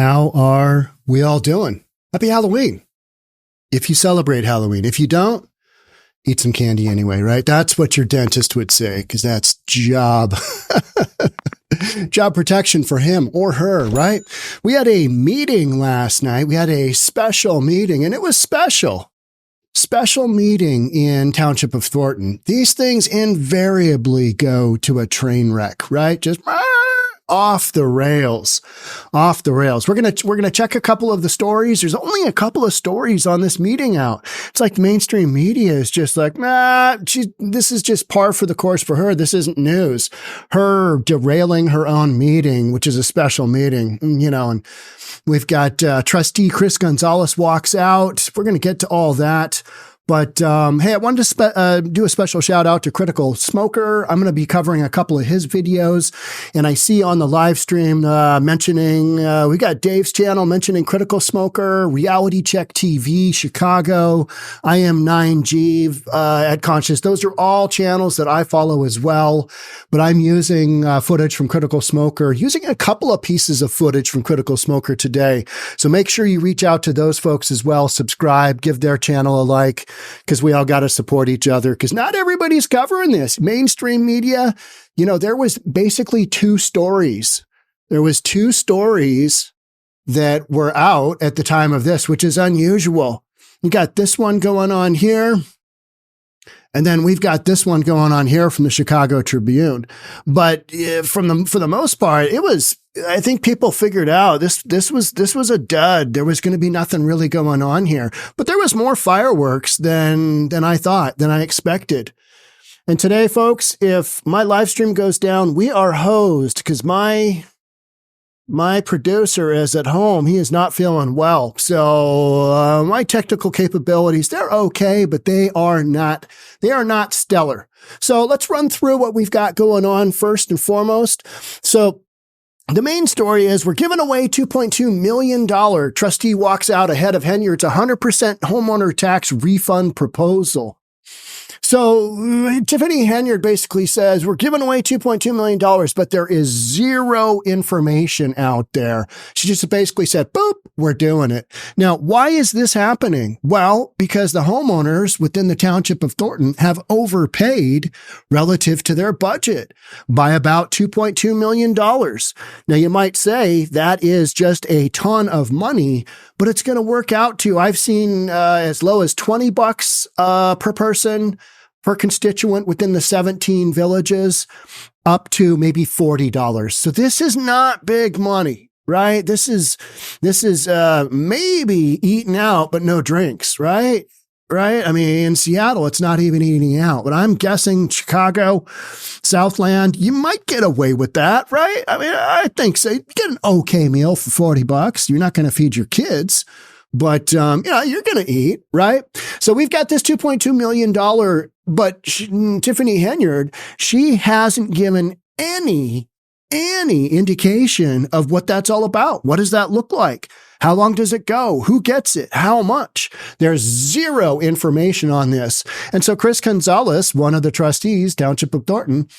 How are we all doing? Happy Halloween. If you celebrate Halloween. If you don't, eat some candy anyway, right? That's what your dentist would say, because that's job protection for him or her, right? We had a meeting last night. We had a special meeting, and it was special. Special meeting in Township of Thornton. These things invariably go to a train wreck, right? Just off the rails. We're gonna check a couple of the stories. There's only a couple of stories on this meeting out. It's like the mainstream media is just like, this is just par for the course for her. This isn't news. Her derailing her own meeting, which is a special meeting, and we've got trustee Chris Gonzalez walks out. We're going to get to all that. But, hey, I wanted to do a special shout out to Critical Smoker. I'm going to be covering a couple of his videos. And I see on the live stream mentioning, we got Dave's channel mentioning Critical Smoker, Reality Check TV, Chicago, I Am 9G, at Conscious. Those are all channels that I follow as well. But I'm using footage from Critical Smoker, using a couple of pieces of footage from Critical Smoker today. So make sure you reach out to those folks as well. Subscribe, give their channel a like, because we all got to support each other, because not everybody's covering this. Mainstream media, there was basically two stories. There was two stories that were out at the time of this, which is unusual. You got this one going on here, and then we've got this one going on here from the Chicago Tribune. But for the most part, I think people figured out this was a dud. There was going to be nothing really going on here, but there was more fireworks than I thought, than I expected. And today, folks, if my live stream goes down, we are hosed because my producer is at home. He is not feeling well. So my technical capabilities, they're okay, but they are not stellar. So let's run through what we've got going on first and foremost. So the main story is we're giving away $2.2 million. Trustee walks out ahead of Henyard's 100% homeowner tax refund proposal. So Tiffany Henyard basically says we're giving away $2.2 million, but there is zero information out there. She just basically said, boop, we're doing it. Now, why is this happening? Well, because the homeowners within the Township of Thornton have overpaid relative to their budget by about $2.2 million. Now, you might say that is just a ton of money, but it's going to work out to, I've seen as low as $20 per person, per constituent within the 17 villages, up to maybe $40. So this is not big money, right? This is maybe eating out, but no drinks, right? Right? I mean, in Seattle, it's not even eating out, but I'm guessing Chicago, Southland, you might get away with that, right? I mean, I think so. You get an okay meal for $40. You're not going to feed your kids, but, you're going to eat, right? So we've got this $2.2 million, but Tiffany Henyard, she hasn't given any indication of what that's all about. What does that look like? How long does it go? Who gets it? How much? There's zero information on this. And so Chris Gonzalez, one of the trustees, Township of Thornton,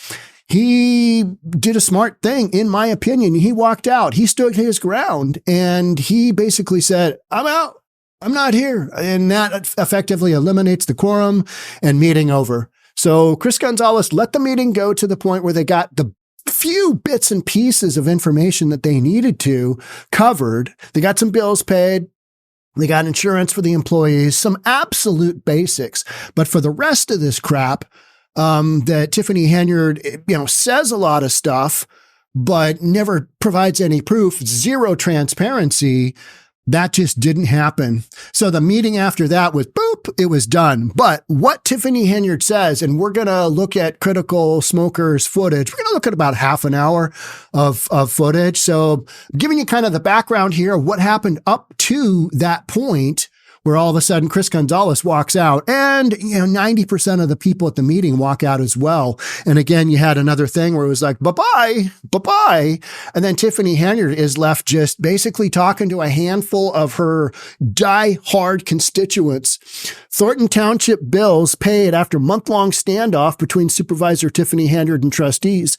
he did a smart thing, in my opinion. He walked out. He stood his ground, and he basically said, I'm out. I'm not here. And that effectively eliminates the quorum and meeting over. So Chris Gonzalez let the meeting go to the point where they got the few bits and pieces of information that they needed to covered. They got some bills paid. They got insurance for the employees, some absolute basics. But for the rest of this crap, that Tiffany Henyard, says a lot of stuff, but never provides any proof, zero transparency. That just didn't happen. So the meeting after that was boop, it was done. But what Tiffany Henyard says, and we're going to look at Critical Smoker's footage. We're going to look at about half an hour of footage. So giving you kind of the background here, what happened up to that point where all of a sudden Chris Gonzalez walks out, and 90% of the people at the meeting walk out as well. And again, you had another thing where it was like, bye-bye. And then Tiffany Henyard is left just basically talking to a handful of her die-hard constituents. Thornton Township bills paid after month-long standoff between Supervisor Tiffany Henyard and trustees.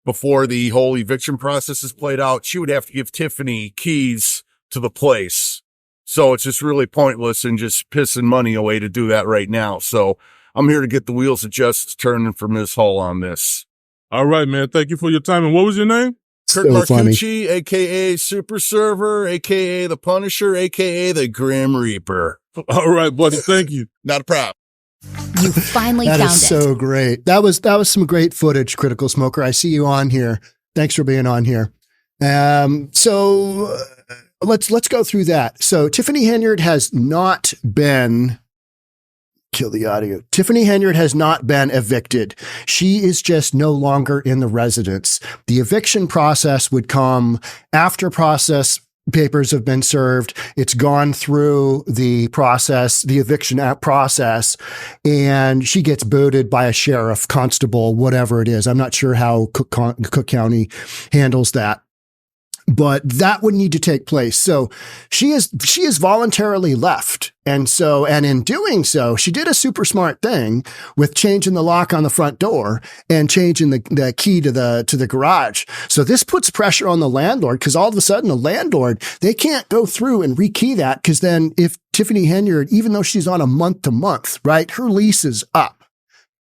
before the whole eviction process is played out, she would have to give Tiffany keys to the place. So it's just really pointless and just pissing money away to do that right now. So I'm here to get the wheels of justice turning for Ms. Hull on this. All right, man. Thank you for your time. And what was your name? Kurt Marcucci, a.k.a. Super Server, a.k.a. the Punisher, a.k.a. the Grim Reaper. All right, buddy. Thank you. Not a problem. You finally That found is it. so great. That was some great footage, Critical Smoker. I see you on here. Thanks for being on here. So let's go through that. So Tiffany Henyard has not been kill the audio. Tiffany Henyard has not been evicted. She is just no longer in the residence. The eviction process would come after process papers have been served. It's gone through the process, the eviction process, and she gets booted by a sheriff, constable, whatever it is. I'm not sure how Cook County handles that. But that would need to take place. So she is voluntarily left. And in doing so, she did a super smart thing with changing the lock on the front door and changing the key to the garage. So this puts pressure on the landlord, because all of a sudden the landlord, they can't go through and rekey that, because then if Tiffany Henyard, even though she's on a month to month, right, her lease is up.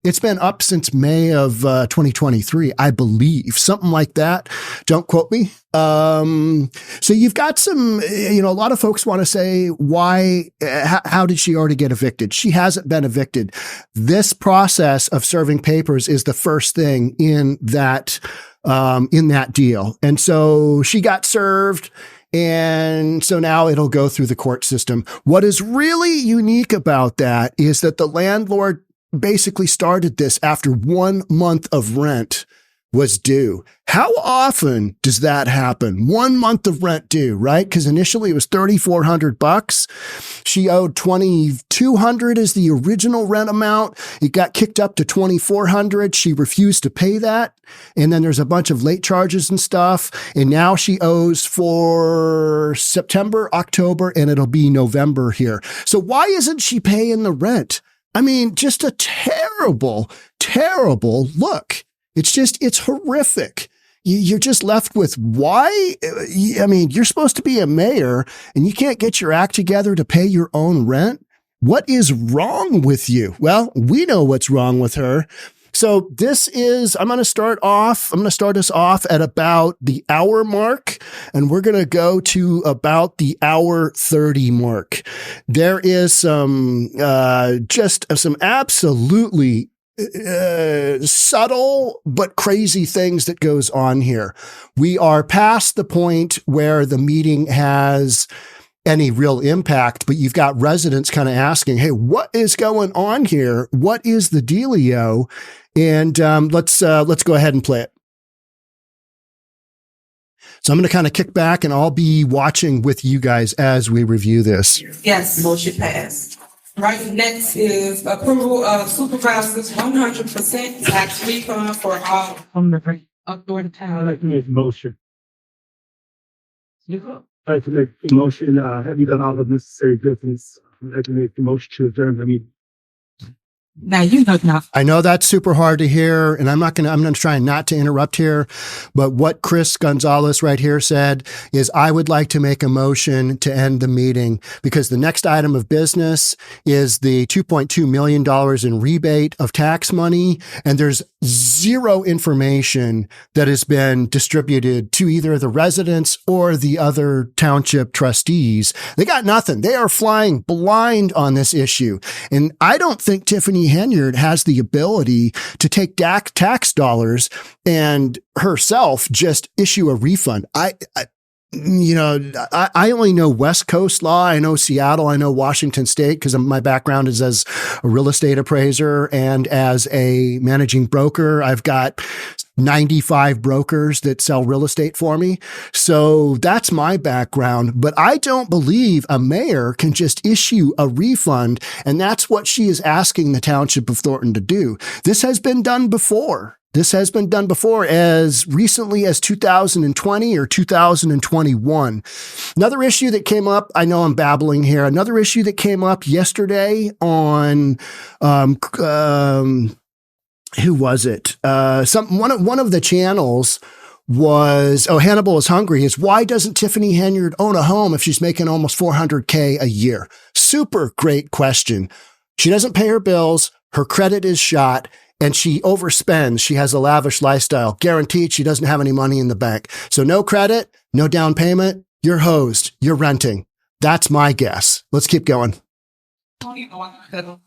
It's been up since May of 2023, I believe, something like that. Don't quote me. So you've got some, a lot of folks want to say, why, how did she already get evicted? She hasn't been evicted. This process of serving papers is the first thing in that deal. And so she got served. And so now it'll go through the court system. What is really unique about that is that the landlord basically started this after 1 month of rent was due. How often does that happen? 1 month of rent due, right? Because initially it was $3,400. She owed $2,200 as the original rent amount. It got kicked up to $2,400. She refused to pay that. And then there's a bunch of late charges and stuff. And now she owes for September, October, and it'll be November here. So why isn't she paying the rent? I mean, just a terrible, terrible look. It's horrific. You're just left with why? I mean, you're supposed to be a mayor and you can't get your act together to pay your own rent. What is wrong with you? Well, we know what's wrong with her. So I'm going to start us off at about the hour mark, and we're going to go to about the hour 30 mark. There is some absolutely subtle but crazy things that goes on here. We are past the point where the meeting has any real impact, but you've got residents kind of asking, hey, what is going on here? What is the dealio? And let's go ahead and play it. So I'm going to kind of kick back and I'll be watching with you guys as we review this. Yes, motion passed. Right, next is approval of supervisor's 100% tax refund for all up North Town. I'd like to make a motion. I'd like to make a motion. Have you done all the necessary business? I'd like to make the motion to adjourn the meeting. Now you know now. I know that's super hard to hear, and I'm going to try not to interrupt here, but what Chris Gonzalez right here said is I would like to make a motion to end the meeting because the next item of business is the $2.2 million in rebate of tax money, and there's zero information that has been distributed to either the residents or the other township trustees. They got nothing. They are flying blind on this issue, and I don't think Tiffany Henyard has the ability to take tax dollars and herself just issue a refund. I only know West Coast law. I know Seattle. I know Washington State because my background is as a real estate appraiser and as a managing broker. I've got 95 brokers that sell real estate for me. So that's my background. But I don't believe a mayor can just issue a refund. And that's what she is asking the Township of Thornton to do. This has been done before. As recently as 2020 or 2021. Another issue that came up, I know I'm babbling here, another issue that came up yesterday on who was it? One of the channels was, Hannibal is hungry, is why doesn't Tiffany Henyard own a home if she's making almost $400K a year? Super great question. She doesn't pay her bills. Her credit is shot and she overspends. She has a lavish lifestyle. Guaranteed she doesn't have any money in the bank. So no credit, no down payment. You're hosed. You're renting. That's my guess. Let's keep going. And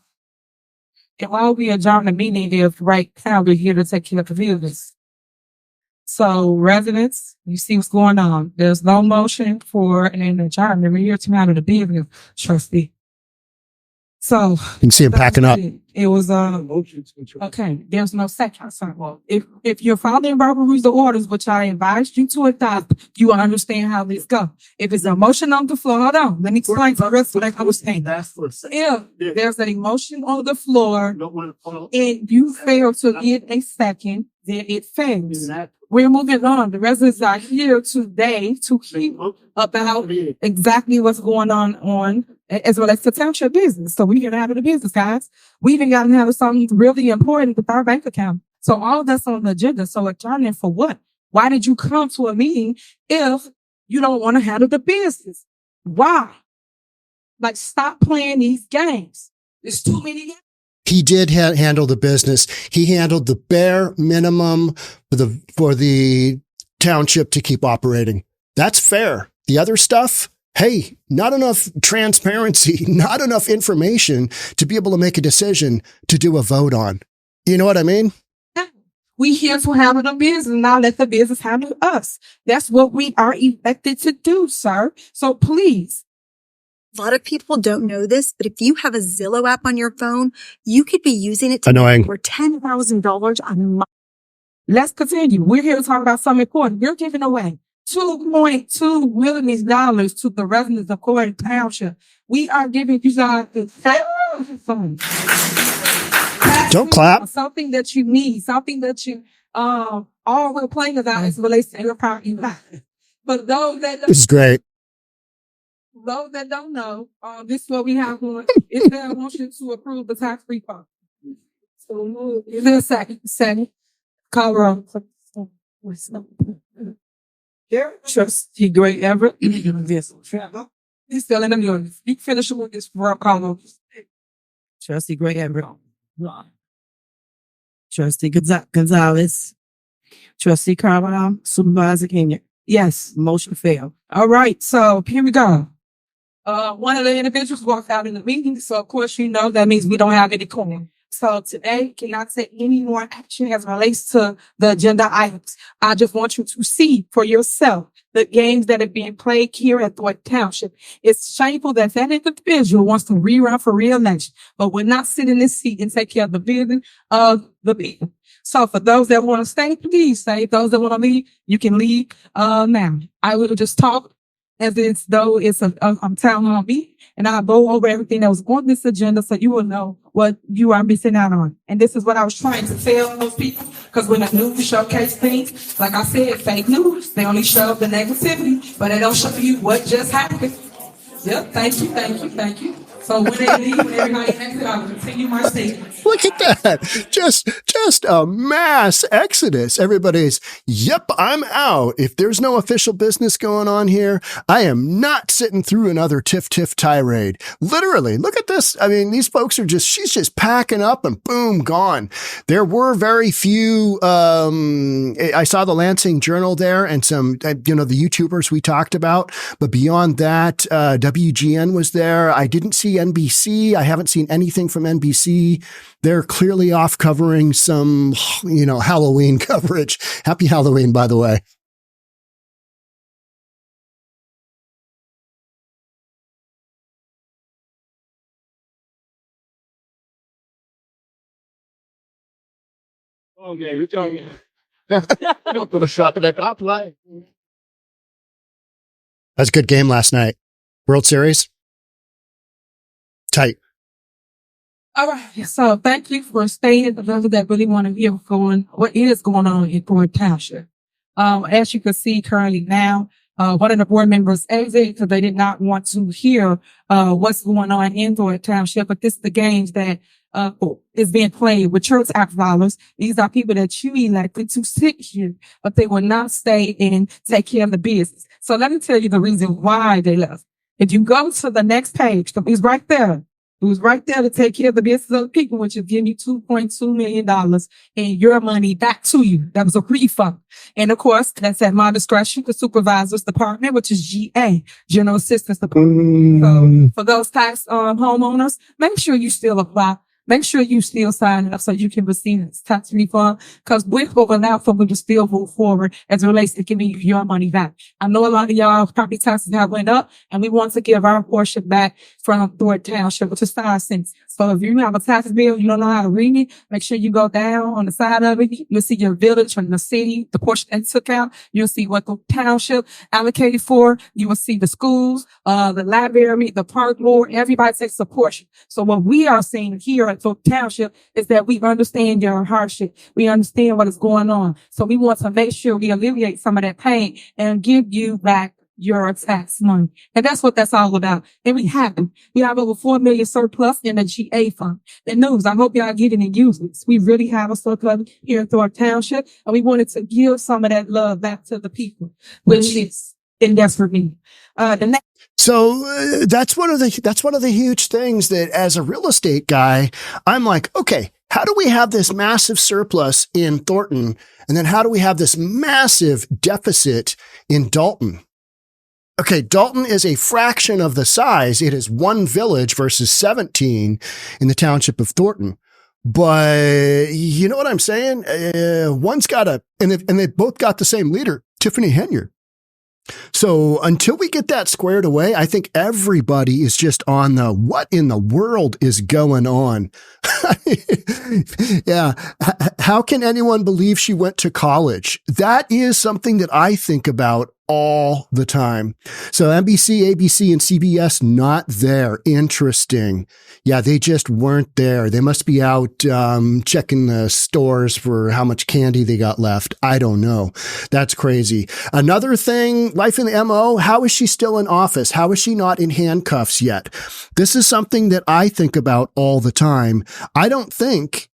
while we adjourn the meeting, if right now we're here to take care of the business. So residents, you see what's going on. There's no motion for an adjournment. We're here to handle the business, trustee. So You can see him packing up. it was okay. There's no second. So if you're following Robert Rules the orders, which I advised you to adopt, you will understand how this goes. If it's a motion on the floor, hold on. Let me explain the rest of what I was saying. If there's a motion on the floor and you fail to get a second, then it fails. We're moving on. The residents are here today to hear about exactly what's going on as well as the township business. So we're here to handle the business, guys. We even got to handle something really important with our bank account. So all of that's on the agenda. So adjourning for what? Why did you come to a meeting if you don't want to handle the business? Why? Like, stop playing these games. There's too many games. He did handle the business. He handled the bare minimum for the township to keep operating. That's fair. The other stuff, hey, not enough transparency, not enough information to be able to make a decision to do a vote on. You know what I mean? We here to handle the business, now let the business handle us. That's what we are elected to do, sir. So please. A lot of people don't know this, but if you have a Zillow app on your phone, you could be using it to Annoying. for $10,000 a month. Let's continue. We're here to talk about something important. You're giving away $2.2 million to the residents of Ковен Township. We are giving you guys Don't clap. Something that you need, something that you all we're playing about as it relates to your property value. But those that This is great. those that don't know, this is what we have on. Is there a motion to approve the tax refund? So move. Is there a second? Second. Call roll. Here, trustee Great Everett. He's still in the building. You can finish with this roll call. Trustee Great Everett. Trustee Gonzalez. Trustee Carbonell. Supervisor Kenya. Yes, motion failed. All right, so here we go. One of the individuals walked out in the meeting, so of course you know that means we don't have any quorum. So today cannot take any more action as it relates to the agenda items. I just want you to see for yourself the games that are being played here at 𝗏𝗏 Township. It's shameful that that individual wants to rerun for re-election, but we're not sitting in this seat and take care of the business of the people. So for those that want to stay, please stay. Those that want to leave, you can leave now. I will just talk as though it's I'm telling on me, and I'll go over everything that was on this agenda so you will know what you are missing out on. And this is what I was trying to tell those people, because when the news showcase things, like I said, fake news, they only show the negativity, but they don't show you what just happened. Yep, thank you. So when they leave, when everybody exit, I'll continue my statement. Look at that. Just a mass exodus. Everybody's, yep, I'm out. If there's no official business going on here, I am not sitting through another tiff tirade. Literally, look at this. I mean, these folks are she's just packing up and boom, gone. There were very few, I saw the Lansing Journal there and some, the YouTubers we talked about. But beyond that, WGN was there. I didn't see NBC. I haven't seen anything from NBC. They're clearly off covering some, Halloween coverage. Happy Halloween, by the way. Okay, we're talking. Don't put a shot at that top line. That was a good game last night. World Series. Tight. All right. So thank you for staying. For those that really want to hear what is going on in Koven Township. As you can see currently now, one of the board members exited because they did not want to hear what's going on in Thornton Township. But this is the games that is being played with your tax dollars. These are people that you elected to sit here, but they will not stay and take care of the business. So let me tell you the reason why they left. If you go to the next page, he's right there. It was right there to take care of the business of the people, which is giving you $2.2 million and your money back to you. That was a refund. And of course, that's at my discretion, the supervisor's department, which is GA, General Assistance Department. So for those tax homeowners, make sure you still apply. Make sure you still sign up so you can receive this tax refund, because we're going out for them to still move forward as it relates to giving you your money back. I know a lot of y'all property taxes have went up, and we want to give our portion back from Thornton Township, which is 5 cents. So if you have a tax bill, you don't know how to read it, make sure you go down on the side of it. You'll see your village from the city, the portion that took out. You'll see what the township allocated for. You will see the schools, the library, the park board. Everybody takes a portion. So what we are seeing here at Thornton Township is that we understand your hardship. We understand what is going on. So we want to make sure we alleviate some of that pain and give you back your tax money. And that's what that's all about. And we have it. We have over $4 million surplus in the GA fund. The news, I hope y'all get it and use it. We really have a surplus here in Thornton Township, and we wanted to give some of that love back to the people, which is in desperate need. So that's one of the huge things that as a real estate guy, I'm like, okay, how do we have this massive surplus in Thornton? And then how do we have this massive deficit in Dalton? Okay, Dalton is a fraction of the size. It is one village versus 17 in the township of Thornton. But you know what I'm saying? One's got and they both got the same leader, Tiffany Henyard. So until we get that squared away, I think everybody is just on the what in the world is going on? Yeah. How can anyone believe she went to college? That is something that I think about all the time. So NBC, ABC, and CBS not there. Interesting. Yeah, they just weren't there. They must be out checking the stores for how much candy they got left. I don't know. That's crazy. Another thing, life in the MO, how is she still in office? How is she not in handcuffs yet? This is something that I think about all the time. I don't think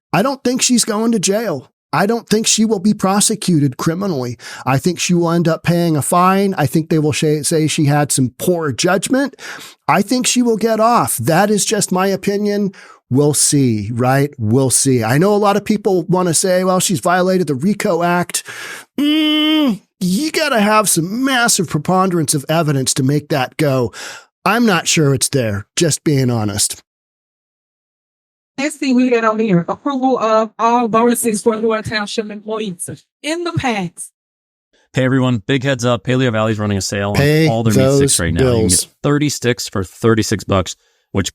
she's going to jail. I don't think she will be prosecuted criminally. I think she will end up paying a fine. I think they will say she had some poor judgment. I think she will get off. That is just my opinion. We'll see, right? We'll see. I know a lot of people want to say, well, she's violated the RICO Act. You got to have some massive preponderance of evidence to make that go. I'm not sure it's there, just being honest. Next thing we get on here, approval of all bonuses for Thornton Township employees. In the past. Hey everyone, big heads up. Paleo Valley's running a sale Pay on all their meat those sticks right now. You can bills. get 30 sticks for $36, which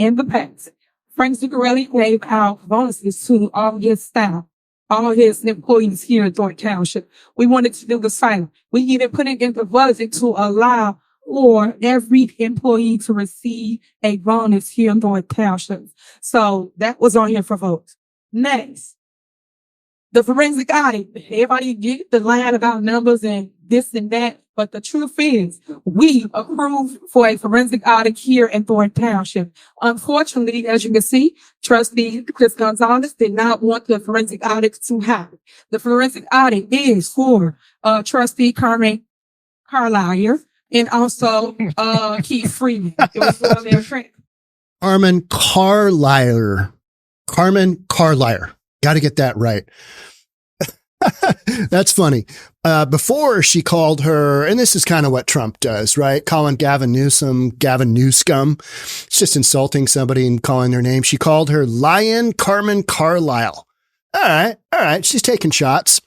In the past, Frank Zuccarelli gave out bonuses to all his staff, all his employees here at Thornton Township. We wanted to do the same. We even put it in the budget to allow for every employee to receive a bonus here in Thornton Township. So that was on here for votes. Next, the forensic audit. Everybody get the line about numbers and this and that, but the truth is, we approved for a forensic audit here in Thornton Township. Unfortunately, as you can see, trustee Chris Gonzalez did not want the forensic audit to happen. The forensic audit is for trustee Carmen Carlisle and also Keith Freeman. It was for their friend. Carmen Carlisle. Got to get that right. That's funny. Before she called her, and this is kind of what Trump does, right? Calling Gavin Newsom. It's just insulting somebody and calling their name. She called her Lion Carmen Carlisle. All right. She's taking shots.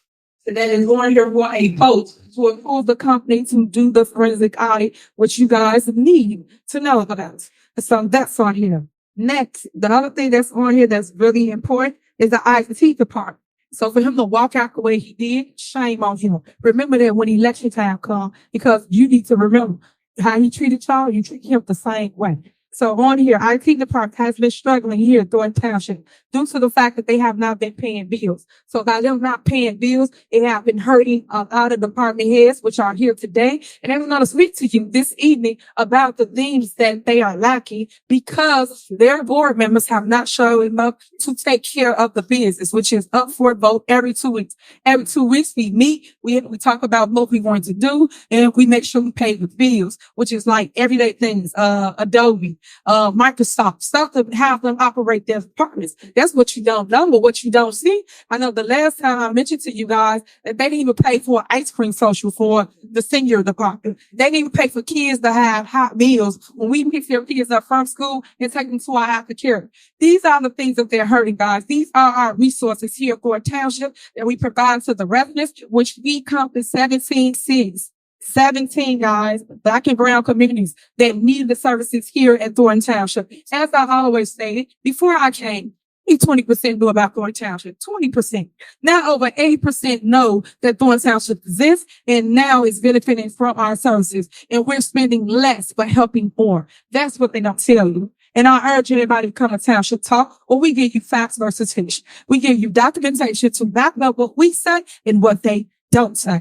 That is going here for a vote to approve the company to do the forensic audit, which you guys need to know about. So that's on here. Next, the other thing that's on here that's really important is the IT department. So for him to walk out the way he did, shame on him. Remember that when election time comes, because you need to remember how he treated y'all, you treat him the same way. So on here, IT department has been struggling here at Thornton Township due to the fact that they have not been paying bills. So by them not paying bills, it have been hurting a lot of department heads, which are here today. And I'm going to speak to you this evening about the things that they are lacking because their board members have not shown up to take care of the business, which is up for a vote every 2 weeks. Every 2 weeks we meet, we talk about what we want to do, and we make sure we pay the bills, which is like everyday things, Adobe, Microsoft, stuff to have them operate their departments. That's what you don't know, but what you don't see. I know the last time I mentioned to you guys that they didn't even pay for an ice cream social for the senior department. They didn't even pay for kids to have hot meals when we pick their kids up from school and take them to our aftercare. These are the things that they're hurting, guys. These are our resources here for a township that we provide to the residents, which we encompass 17 cities. 17 guys, Black and brown communities that need the services here at Thornton Township. As I always stated, before I came, 20% knew about Thornton Township, 20%. Now over 80% know that Thornton Township exists and now is benefiting from our services. And we're spending less but helping more. That's what they don't tell you. And I urge anybody to come to Township Talk, or we give you facts versus fiction. We give you documentation to back up what we say and what they don't say.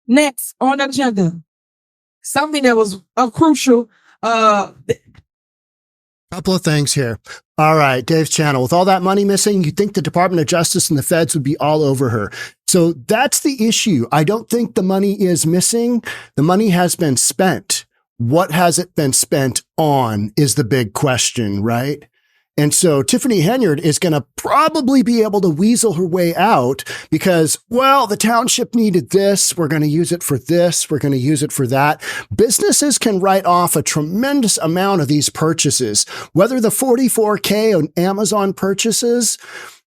Next on the agenda, something that was crucial. Couple of things here. All right, Dave's channel. With all that money missing, you'd think the Department of Justice and the feds would be all over her. So that's the issue. I don't think the money is missing. The money has been spent. What has it been spent on is the big question, right? And so Tiffany Henyard is going to probably be able to weasel her way out because, well, the township needed this. We're going to use it for this. We're going to use it for that. Businesses can write off a tremendous amount of these purchases, whether the $44K on Amazon purchases,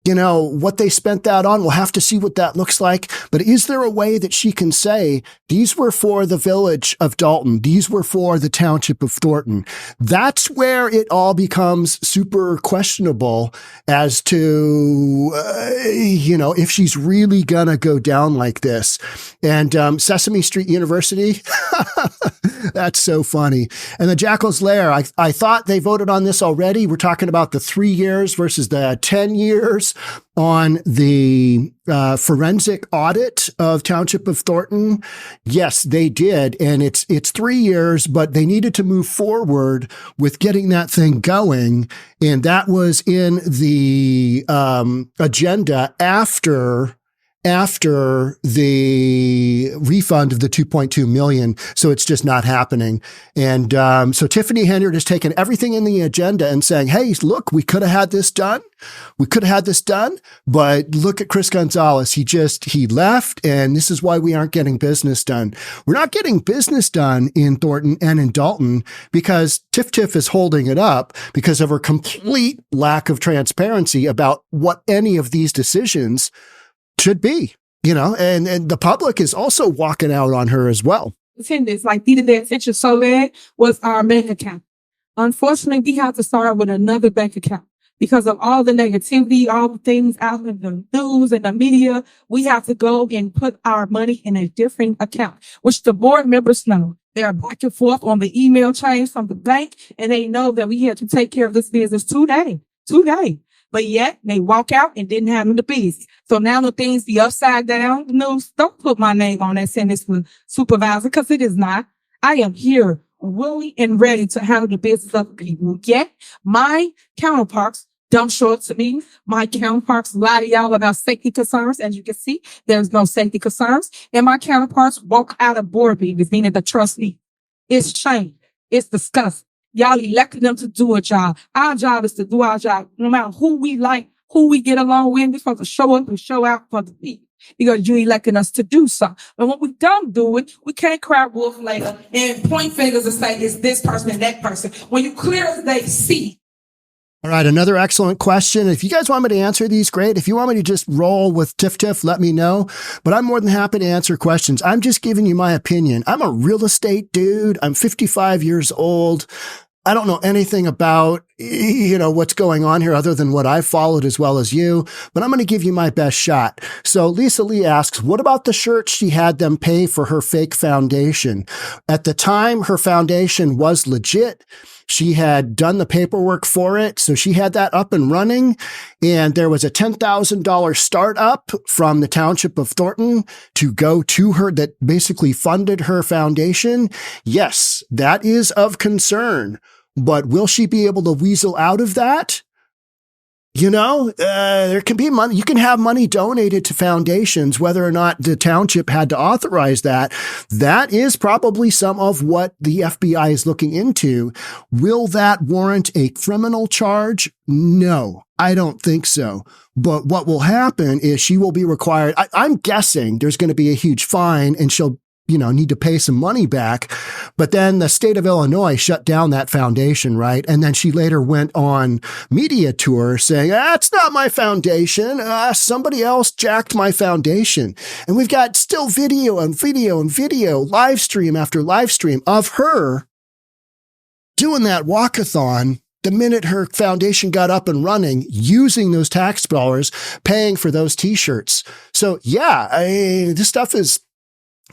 you know, what they spent that on. We'll have to see what that looks like. But is there a way that she can say, these were for the village of Dalton. These were for the township of Thornton. That's where it all becomes super questionable as to, you know, if she's really going to go down like this. And Sesame Street University, that's so funny. And the Jackal's Lair, I thought they voted on this already. We're talking about the 3 years versus the 10 years on the forensic audit of Township of Thornton. Yes, they did. And it's 3 years, but they needed to move forward with getting that thing going. And that was in the agenda after the refund of the $2.2 million. So it's just not happening. And so Tiffany Henyard has taken everything in the agenda and saying, hey, look, we could have had this done. We could have had this done, but look at Chris Gonzalez. He left, and this is why we aren't getting business done. We're not getting business done in Thornton and in Dalton because Tiff is holding it up because of her complete lack of transparency about what any of these decisions should be, you know, and the public is also walking out on her as well. Attendance, like the attention so bad was our bank account. Unfortunately, we have to start with another bank account because of all the negativity, all the things out in the news and the media. We have to go and put our money in a different account, which the board members know. They are back and forth on the email chains from the bank, and they know that we had to take care of this business today. But yet they walk out and didn't handle the business. So now the things be upside down. No, don't put my name on that sentence for supervisor because it is not. I am here willing and ready to handle the business of people. Yet my counterparts don't show up to me. My counterparts lie to y'all about safety concerns. As you can see, there's no safety concerns. And my counterparts walk out of board meetings, meaning the trustee. It's shame. It's disgusting. Y'all elected them to do a job. Our job is to do our job. No matter who we like, who we get along with, we're supposed to show up and show out for the people because you elected us to do so. And when we don't do it, we can't cry wolf later and point fingers and say it's this person and that person. When you clear as they see. All right, another excellent question. If you guys want me to answer these, great. If you want me to just roll with Tiff, let me know. But I'm more than happy to answer questions. I'm just giving you my opinion. I'm a real estate dude. I'm 55 years old. I don't know anything about, what's going on here other than what I've followed as well as you, but I'm going to give you my best shot. So Lisa Lee asks, what about the shirt she had them pay for her fake foundation? At the time, her foundation was legit. She had done the paperwork for it, so she had that up and running, and there was a $10,000 startup from the Township of Thornton to go to her that basically funded her foundation. Yes, that is of concern, but will she be able to weasel out of that? There can be money. You can have money donated to foundations, whether or not the township had to authorize that. That is probably some of what the FBI is looking into. Will that warrant a criminal charge? No, I don't think so. But what will happen is she will be required. I'm guessing there's going to be a huge fine and she'll need to pay some money back. But then the state of Illinois shut down that foundation, right? And then she later went on media tour saying, that's not my foundation. Somebody else jacked my foundation. And we've got still video and video and video, live stream after live stream of her doing that walkathon the minute her foundation got up and running, using those tax dollars, paying for those t-shirts. So yeah, this stuff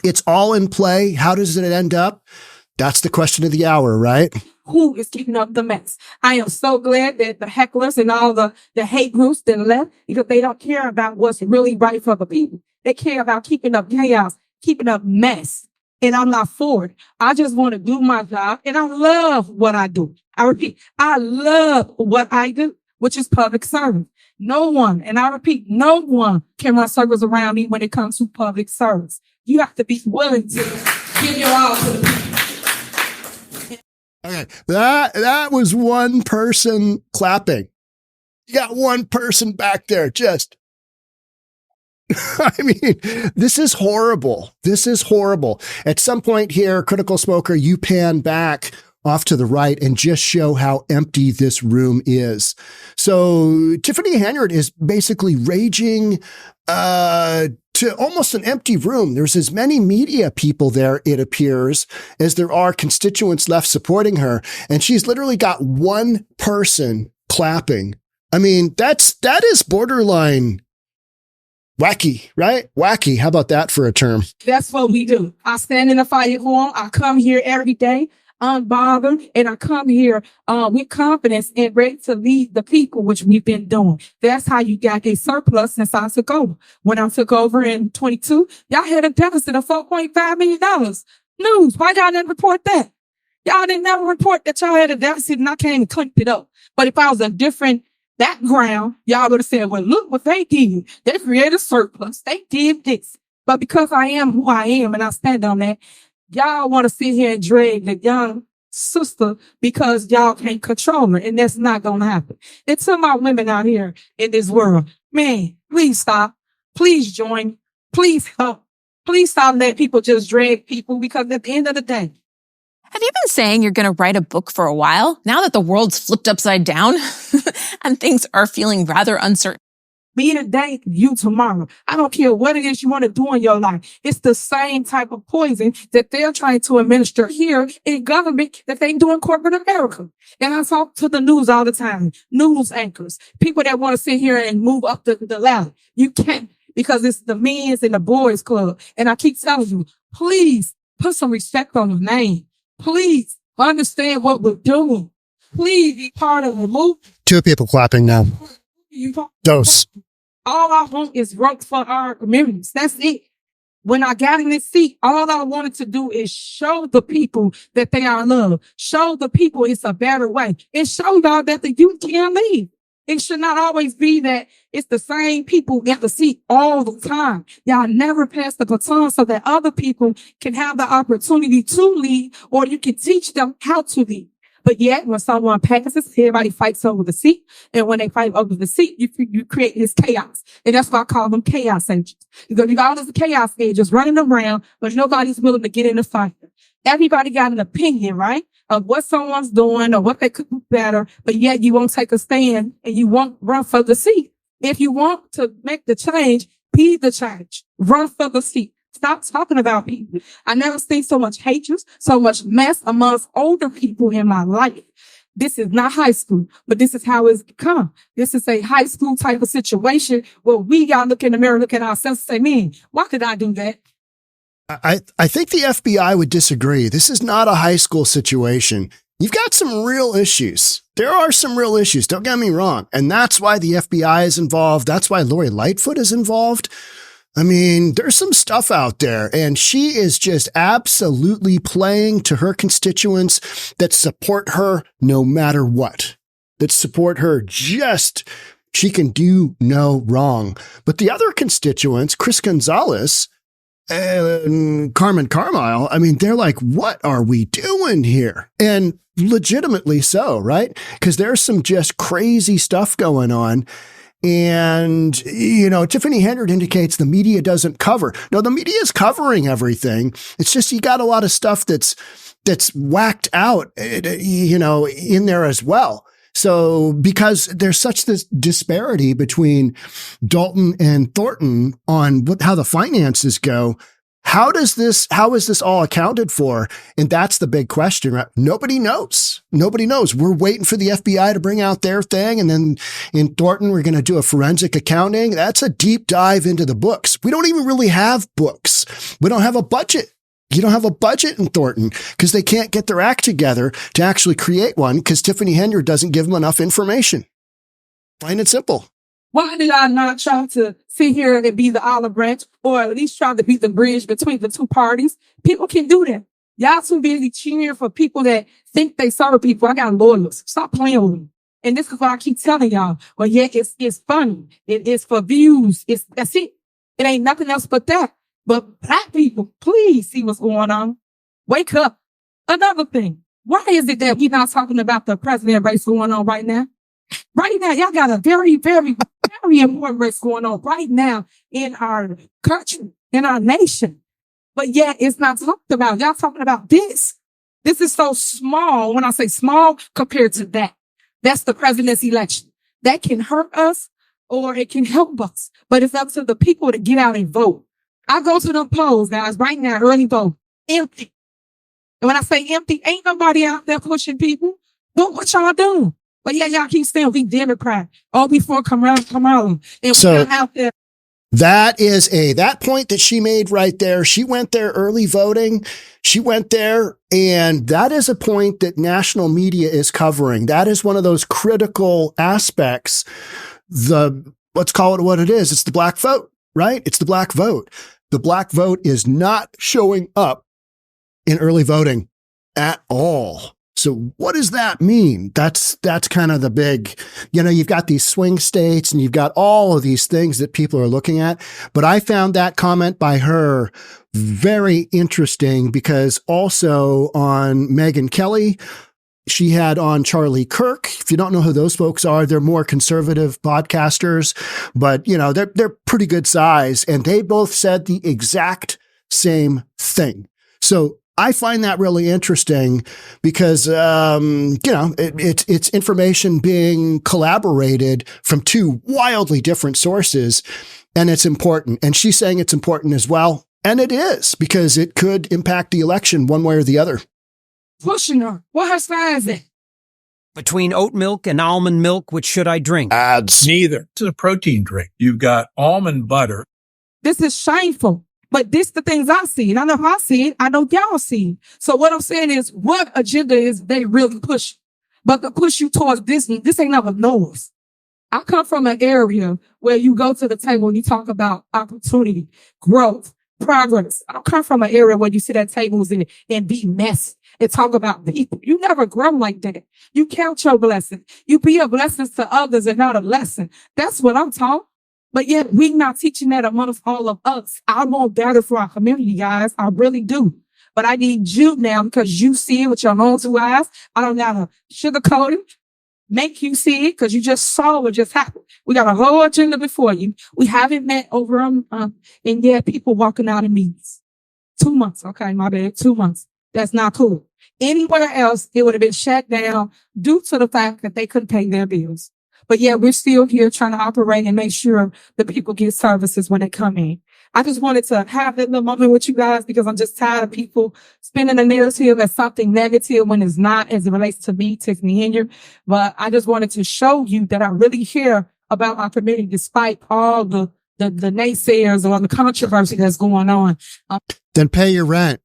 it's all in play. How does it end up? That's the question of the hour, right? Who is keeping up the mess? I am so glad that the hecklers and all the hate groups that left, because they don't care about what's really right for the people. They care about keeping up chaos, keeping up mess. And I'm not for it. I just want to do my job, and I love what I do. I repeat, I love what I do, which is public service. No one, and I repeat, no one can run circles around me when it comes to public service. You have to be willing to give your all to the people. Okay, that was one person clapping. You got one person back there just. I mean, this is horrible. This is horrible. At some point here, Critical Smoker, you pan back off to the right and just show how empty this room is. So Tiffany Hanyard is basically raging to almost an empty room. There's as many media people there, it appears, as there are constituents left supporting her. And she's literally got one person clapping. I mean, that is borderline wacky, right? Wacky. How about that for a term? That's what we do. I stand in the fire hall. I come here every day, unbothered, and I come here with confidence and ready to lead the people, which we've been doing. That's how you got a surplus since I took over. When I took over in 22, y'all had a deficit of $4.5 million. News, why y'all didn't report that? Y'all didn't never report that y'all had a deficit and I came and cleaned it up. But if I was a different background, y'all would have said, well, look what they did. They created a surplus. They did this. But because I am who I am and I stand on that, y'all want to sit here and drag the young sister because y'all can't control her. And that's not going to happen. And to my women out here in this world, man, please stop. Please join. Please help. Please stop letting people just drag people, because at the end of the day, Have you been saying you're going to write a book for a while? Now that the world's flipped upside down and things are feeling rather uncertain. me today, you tomorrow. I don't care what it is you want to do in your life. It's the same type of poison that they're trying to administer here in government that they do in corporate America. And I talk to the news all the time, news anchors, people that want to sit here and move up the ladder. You can't, because it's the men's and the boys club. And I keep telling you, please put some respect on your name. Please understand what we're doing. Please be part of the movement. 2 people clapping now. Dose. All I want is work for our communities. That's it. When I got in this seat, all I wanted to do is show the people that they are loved. Show the people it's a better way. And show y'all that the youth can leave. It should not always be that it's the same people get the seat all the time. Y'all never pass the baton so that other people can have the opportunity to lead, or you can teach them how to lead. But yet, when someone passes, everybody fights over the seat. And when they fight over the seat, you create this chaos. And that's why I call them chaos agents. Because you got all these chaos agents running around, but nobody's willing to get in the fight. Everybody got an opinion, right, of what someone's doing or what they could do better, but yet you won't take a stand and you won't run for the seat. If you want to make the change, be the change. Run for the seat. Stop talking about people. I never seen so much hatred, so much mess amongst older people in my life. This is not high school, but this is how it's become. This is a high school type of situation where we got to look in the mirror, look at ourselves and say, man, why did I do that? I think the FBI would disagree. This is not a high school situation. You've got some real issues. There are some real issues. Don't get me wrong. And that's why the FBI is involved. That's why Lori Lightfoot is involved. I mean, there's some stuff out there, and she is just absolutely playing to her constituents that support her no matter what, that support her just, she can do no wrong. But the other constituents, Chris Gonzalez and Carmen Carmile, I mean, they're like, what are we doing here? And legitimately so, right? Because there's some just crazy stuff going on. And, you know, Tiffany Hendard indicates the media doesn't cover. No, the media is covering everything. It's just you got a lot of stuff that's whacked out, you know, in there as well. So because there's such this disparity between Dalton and Thornton on how the finances go, how is this all accounted for? And that's the big question, right? Nobody knows. Nobody knows. We're waiting for the FBI to bring out their thing. And then in Thornton, we're going to do a forensic accounting. That's a deep dive into the books. We don't even really have books. We don't have a budget. You don't have a budget in Thornton because they can't get their act together to actually create one because Tiffany Hendard doesn't give them enough information. Plain and simple. Why did I not try to sit here and be the olive branch or at least try to be the bridge between the two parties? People can do that. Y'all too busy cheering for people that think they serve people. I got lawyers. Stop playing with me. And this is why I keep telling y'all, well, yeah, it's funny. It's for views. That's it. It ain't nothing else but that. But black people, please see what's going on. Wake up. Another thing. Why is it that we're not talking about the president race going on right now? Right now, y'all got a very, very, very important race going on right now in our country, in our nation. But yet it's not talked about. Y'all talking about this. This is so small. When I say small compared to that, that's the president's election. That can hurt us or it can help us. But it's up to the people to get out and vote. I go to the polls, guys, right now, early vote, empty. And when I say empty, ain't nobody out there pushing people. Look what y'all doing. But yeah, y'all keep saying we Democrat. All before Kamala. And so we're out there. That point that she made right there. She went there early voting. She went there, and that is a point that national media is covering. That is one of those critical aspects. Let's call it what it is. It's the black vote, right? It's the black vote. The black vote is not showing up in early voting at all. So what does that mean? That's kind of the big, you know, you've got these swing states and you've got all of these things that people are looking at. But I found that comment by her very interesting because also on Megyn Kelly, she had on Charlie Kirk. If you don't know who those folks are, they're more conservative podcasters, but you know, they're pretty good size. And they both said the exact same thing. So I find that really interesting because, you know, it's information being collaborated from two wildly different sources, and it's important. And she's saying it's important as well. And it is, because it could impact the election one way or the other. Pushing her. What her size is? Between oat milk and almond milk, which should I drink? Ads. Neither. It's a protein drink. You've got almond butter. This is shameful. But this the things I see. And I know how I see it. I know y'all see it. So what I'm saying is, what agenda is they really pushing? But to push you towards this ain't never noise. I come from an area where you go to the table and you talk about opportunity, growth, progress. I come from an area where you sit at tables and be messy and talk about people. You never grow like that. You count your blessings. You be a blessing to others and not a lesson. That's what I'm taught. But yet we not teaching that amongst all of us. I want better for our community, guys. I really do. But I need you now because you see it with your own two eyes. I don't gotta sugarcoat it, make you see it because you just saw what just happened. We got a whole agenda before you. We haven't met over and yet people walking out of meetings. 2 months. Okay, my bad. 2 months. That's not cool. Anywhere else, it would have been shut down due to the fact that they couldn't pay their bills. But yeah, we're still here trying to operate and make sure the people get services when they come in. I just wanted to have that little moment with you guys because I'm just tired of people spinning the narrative as something negative when it's not as it relates to me, Tiffany Henyard. But I just wanted to show you that I really care about our community despite all the naysayers or the controversy that's going on. Then pay your rent.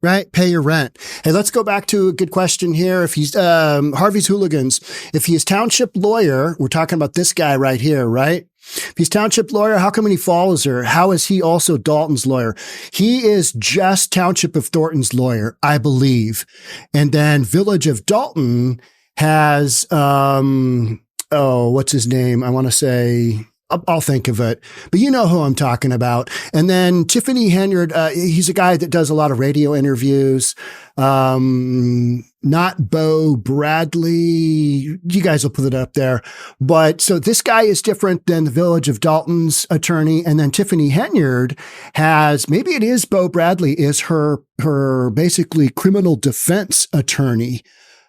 Right? Pay your rent. Hey, let's go back to a good question here. If he's, Harvey's Hooligans, if he is township lawyer, we're talking about this guy right here, right? If he's township lawyer, how come when he follows her? How is he also Dalton's lawyer? He is just Township of Thornton's lawyer, I believe. And then Village of Dalton has, what's his name? I want to say, I'll think of it, but you know who I'm talking about. And then Tiffany Henyard, he's a guy that does a lot of radio interviews. Not Bo Bradley. You guys will put it up there. But so this guy is different than the Village of Dalton's attorney. And then Tiffany Henyard has, maybe it is Bo Bradley is her basically criminal defense attorney.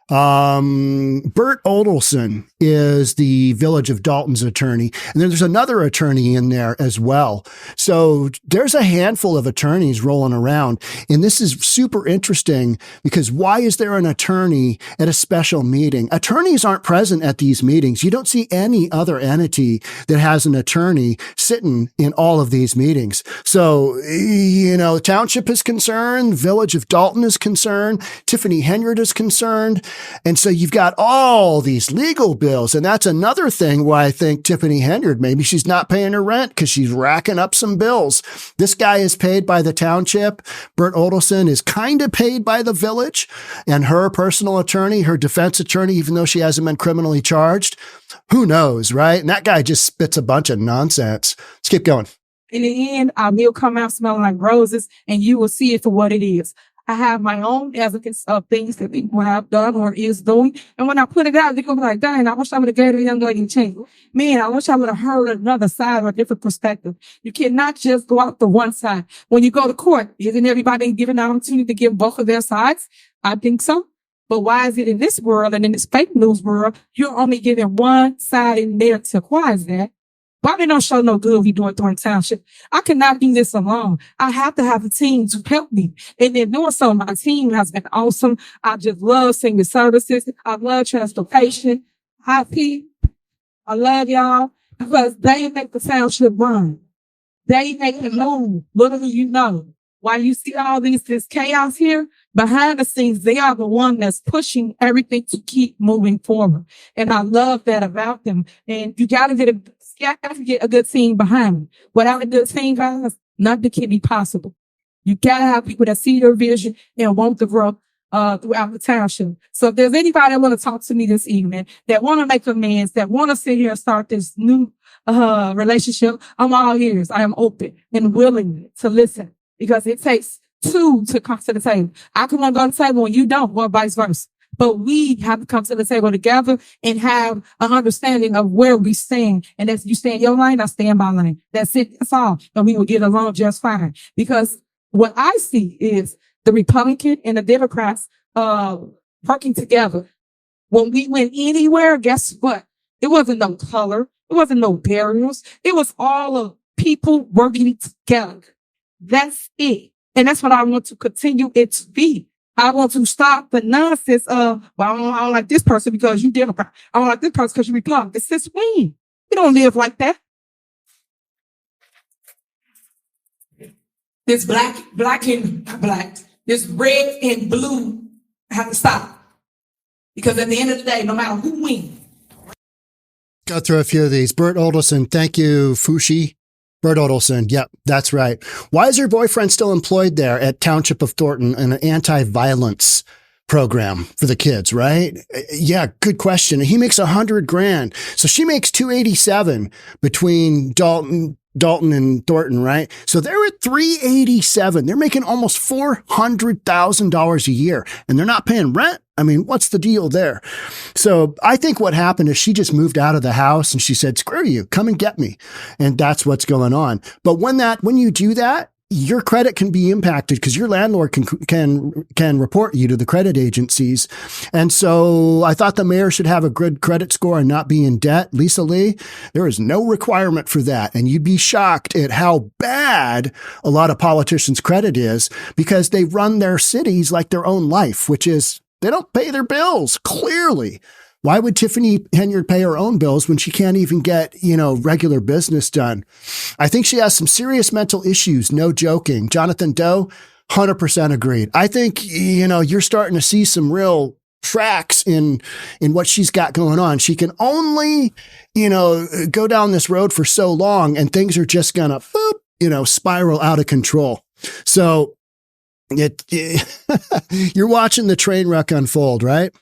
Bert Odelson is the Village of Dalton's attorney. And then there's another attorney in there as well. So there's a handful of attorneys rolling around. And this is super interesting because why is there an attorney at a special meeting? Attorneys aren't present at these meetings. You don't see any other entity that has an attorney sitting in all of these meetings. So, Township is concerned. Village of Dalton is concerned. Tiffany Henyard is concerned. And so you've got all these legal bills. And that's another thing why I think Tiffany Henyard, maybe she's not paying her rent because she's racking up some bills. This guy is paid by the township. Bert Odelson is kind of paid by the village, and her personal attorney, her defense attorney, even though she hasn't been criminally charged, who knows, right? And that guy just spits a bunch of nonsense. Let's keep going. In the end, our meal come out smelling like roses, and you will see it for what it is. I have my own evidence of things that people have done or is doing. And when I put it out, they're going to be like, dang, I wish I would have gave a young lady a chance. Man, I wish I would have heard another side or a different perspective. You cannot just go out the one side. When you go to court, isn't everybody given an opportunity to give both of their sides? I think so. But why is it in this world and in this fake news world, you're only giving one side in narrative? Why is that? Why they don't show no good we do it during Township? I cannot do this alone. I have to have a team to help me. And then doing so, my team has been awesome. I just love senior services. I love transportation. IP. I love y'all because they make the Township run. They make it move. Little do you know. While you see all this chaos here, behind the scenes, they are the one that's pushing everything to keep moving forward. And I love that about them. And you gotta get a good team behind them. Without a good team, guys, nothing can be possible. You gotta have people that see your vision and want to grow throughout the township. So if there's anybody that want to talk to me this evening, that want to make amends, that want to sit here and start this new relationship, I'm all ears. I am open and willing to listen. Because it takes two to come to the table. I can want to go to the table when you don't, or vice versa. But we have to come to the table together and have an understanding of where we stand. And as you stay in your lane, I stay in my lane. That's it. That's all. And we will get along just fine. Because what I see is the Republican and the Democrats working together. When we went anywhere, guess what? It wasn't no color. It wasn't no barriers. It was all of people working together. That's it. And that's what I want to continue it to be. I want to stop the nonsense of, well, I don't like this person because you Democrat. I don't like this person because you Republican. It's just we don't live like that. This black and black, this red and blue have to stop. Because at the end of the day, no matter who wins. Go through a few of these. Bert Odelson, thank you, Fushi. Bert Odelson. Yep, that's right. Why is your boyfriend still employed there at Township of Thornton in an anti-violence program for the kids, right? Yeah, good question. He makes $100,000. So she makes $287 between Dalton and Thornton, right? So they're at $387. They're making almost $400,000 a year and they're not paying rent. I mean, what's the deal there? So I think what happened is she just moved out of the house and she said, screw you, come and get me. And that's what's going on. But when you do that, your credit can be impacted because your landlord can report you to the credit agencies. And so I thought the mayor should have a good credit score and not be in debt. Lisa Lee, there is no requirement for that. And you'd be shocked at how bad a lot of politicians' credit is because they run their cities like their own life, which is they don't pay their bills, clearly. Why would Tiffany Henyard pay her own bills when she can't even get, regular business done? I think she has some serious mental issues, no joking. Jonathan Doe, 100% agreed. I think, you're starting to see some real tracks in what she's got going on. She can only, go down this road for so long and things are just going to, spiral out of control. So you're watching the train wreck unfold, right?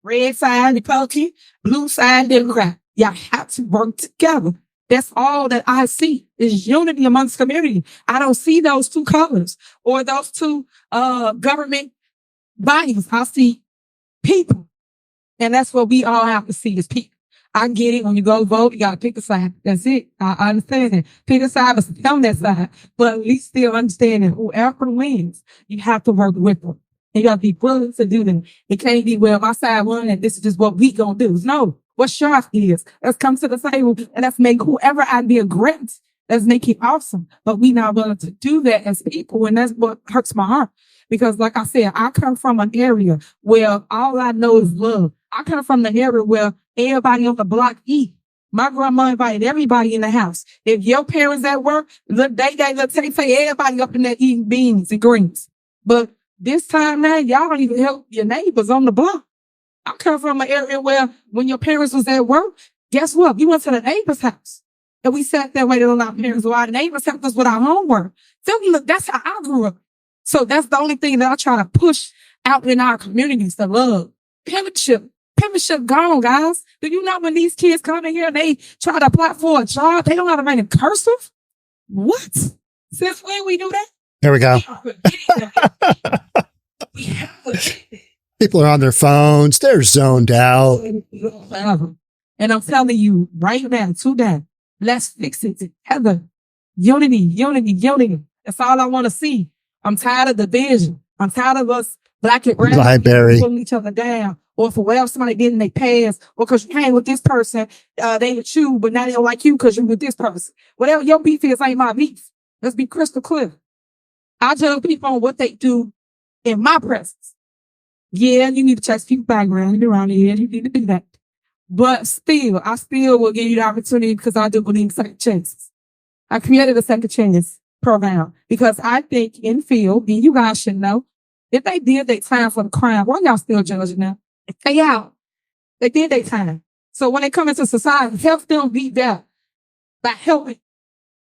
Red side Republican, blue side Democrat. Y'all have to work together. That's all that I see is unity amongst community. I don't see those two colors or those two government bodies. I see people. And that's what we all have to see is people. I get it. When you go vote, you got to pick a side. That's it. I understand that. Pick a side, but stay on that side. But at least still understanding whoever wins, you have to work with them. You got to be willing to do them. It can't be, well, my side won and this is just what we gonna do. No, what's your is? Let's come to the table and let's make whoever idea great. Let's make it awesome. But we not willing to do that as people. And that's what hurts my heart. Because like I said, I come from an area where all I know is love. I come from the area where everybody on the block eat. My grandma invited everybody in the house. If your parents at work, look, they take everybody up in there eating beans and greens. But this time now, y'all don't even help your neighbors on the block. I come from an area where when your parents was at work, guess what? We went to the neighbor's house. And we sat there waiting on our parents while the neighbors helped us with our homework. So look, that's how I grew up. So that's the only thing that I try to push out in our communities, the love. Penmanship gone, guys. Do you know when these kids come in here and they try to apply for a job, they don't have to write in cursive? What? Since when we do that? There we go. People are on their phones. They're zoned out. And I'm telling you right now, today, let's fix it together. Unity. That's all I want to see. I'm tired of division. I'm tired of us black and brown pulling each other down. Or for whatever somebody did in their past, or because you hang with this person, they with you, but now they don't like you because you're with this person. Whatever your beef is ain't my beef. Let's be crystal clear. I judge people on what they do in my presence. Yeah, you need to check people's background. You're around here. You need to do that. But still, I still will give you the opportunity because I do believe in second chances. I created a second chance program because I think in field, and you guys should know, if they did their time for the crime, why y'all still judging them? They out. They did their time. So when they come into society, help them be better by helping.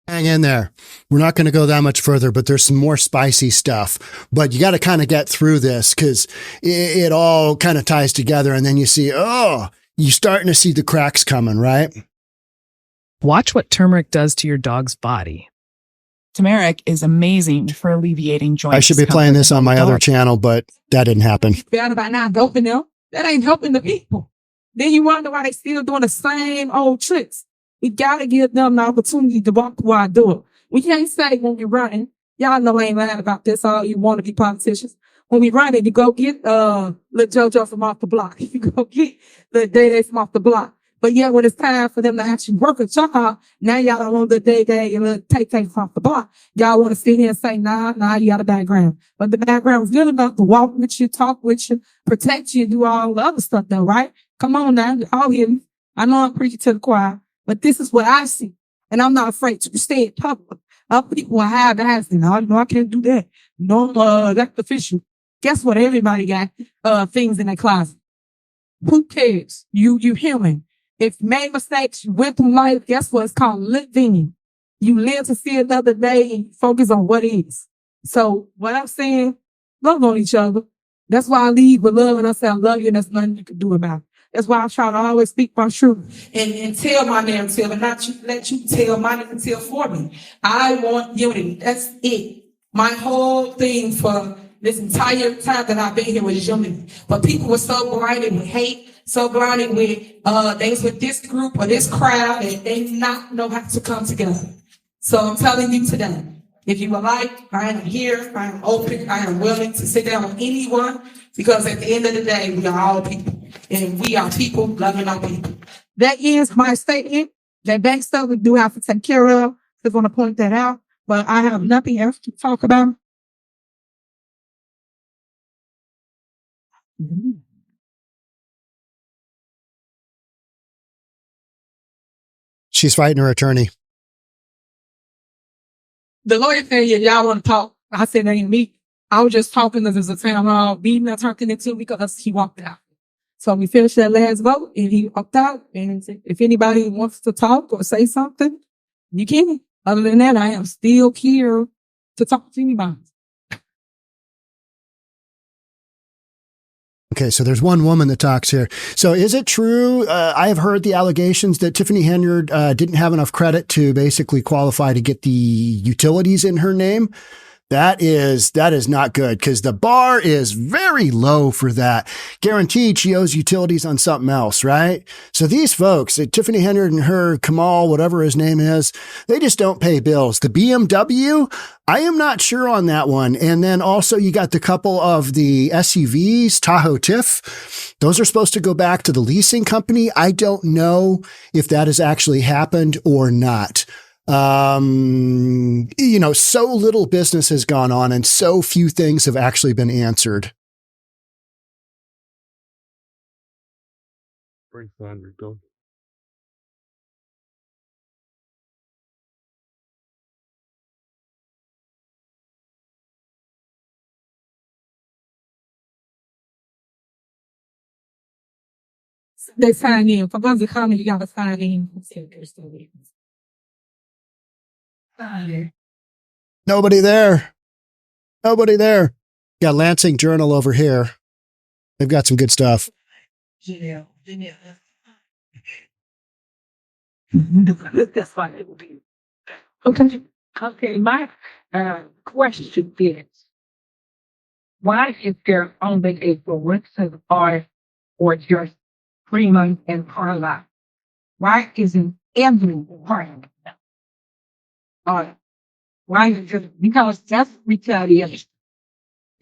Hang in there. We're not going to go that much further, but there's some more spicy stuff. But you got to kind of get through this because it all kind of ties together. And then you see, you're starting to see the cracks coming, right? Watch what turmeric does to your dog's body. Turmeric is amazing for alleviating joint I should be playing this on my other channel, but that didn't happen. Bad about not helping them. That ain't helping the people. Then you wonder why they still doing the same old tricks. We gotta give them the opportunity to walk while I do it. We can't say when we're running, y'all know I ain't lying about this, all you want to be politicians. When we run it, you go get little JoJo from off the block. You go get the Day from off the block. But yeah, when it's time for them to actually work a job, now y'all don't want the Day and little take from off the block. Y'all want to sit here and say, nah, you got a background. But the background is good enough to walk with you, talk with you, protect you, do all the other stuff though, right? Come on now, all hear me. I know I'm preaching to the choir. But this is what I see. And I'm not afraid to stay in public. Other people have asked me, no, I can't do that. No, that's official. Guess what? Everybody got things in their closet. Who cares? You human. If you made mistakes, you went through life, guess what? It's called living. You live to see another day and you focus on what is. So what I'm saying, love on each other. That's why I lead with love and I say I love you and there's nothing you can do about it. That's why I try to always speak my truth and tell my narrative and not let you tell my narrative for me. I want unity. That's it. My whole thing for this entire time that I've been here was unity. But people were so blinded with hate, so blinded with things with this group or this crowd that they not know how to come together. So I'm telling you today, If you would like, I am here, I am open, I am willing to sit down with anyone, because at the end of the day, we are all people, and we are people loving our people. That is my statement. That bank stuff we do have to take care of. Just want to point that out, but I have nothing else to talk about. She's fighting her attorney. The lawyer said, yeah, y'all want to talk. I said, that ain't me. I was just talking because there's a town hall meeting I turned it into because he walked out. So we finished that last vote and he walked out. And if anybody wants to talk or say something, you can. Other than that, I am still here to talk to anybody. Okay, so there's one woman that talks here. So is it true? I have heard the allegations that Tiffany Henyard didn't have enough credit to basically qualify to get the utilities in her name. That is not good because the bar is very low for that. Guaranteed she owes utilities on something else, right? So these folks, Tiffany Henyard and her Kamal, whatever his name is, they just don't pay bills. The BMW, I am not sure on that one. And then also you got the couple of the SUVs, Tahoe Tiff. Those are supposed to go back to the leasing company. I don't know if that has actually happened or not. So little business has gone on and so few things have actually been answered. They sign in. For those that come, you got to sign in. Nobody there. Got Lansing Journal over here. They've got some good stuff. That's why it would be. Okay. My question is, why is there only a forensic audit or just 3 months and Carla? Why isn't every part audit? Why is it just because that's retaliation?